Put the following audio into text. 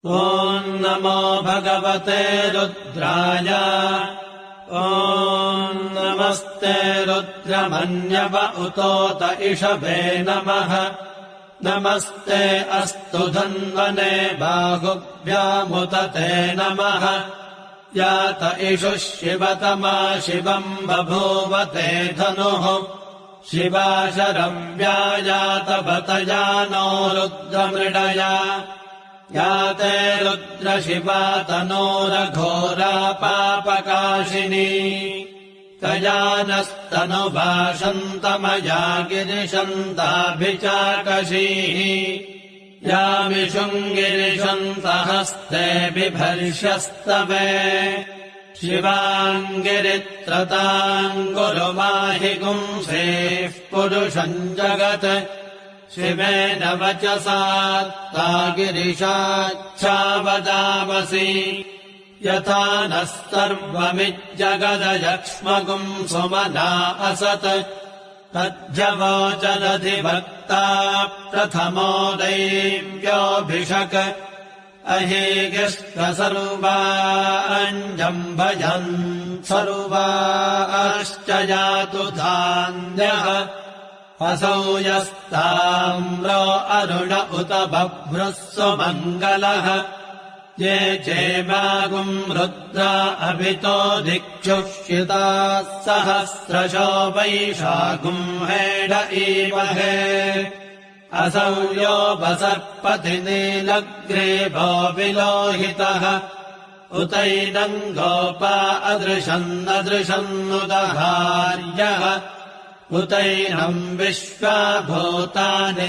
ॐ नमो भगवते रुद्राय ॐ नमस्ते रुद्रमन्यव उतोत इषभे नमः नमस्ते अस्तु धन्वने बाहुभ्यामुत ते नमः यात इषुः शिवतमा शिवम् बभूव ते धनुः शिवा शरव्यायात बतया नो रुद्रमृडया याते रुद्रशिवा तनोरघोरा पापकाशिनी कयानस्तनुभाषन्तमया गिरिशन्ताभिचाकशीः यामिषुङ्गिरिशन्तहस्ते बिभर्ष्यस्तवे शिवाङ्गिरित्रताम् कुरुमाहि गुंसेः पुरुषम् जगत् शिवेन वचसा ता गिरिशाच्छावदावसि यथा नः सर्वमिज्जगदयक्ष्मगुम् सुमना असत् तद्ध्यवोचदधिभक्ता प्रथमो दैव्योऽभिषक् अहेगिष्टसर्वाञ्जम् भजन् सर्वाश्च यातु धान्यः असौ यस्ताम्रो अरुण उत बभ्रुः सुमङ्गलः ये चेमागुम् रुद्रा अभितो दिक्षुष्यिताः सहस्रशो वैशागुम् हेड ईमहे असौ यो वसर्पति नीलग्रीवो विलोहितः उतैनम् गोपा अदृशन्नदृशन्नुदहार्यः उतैनम् विश्वा भूतानि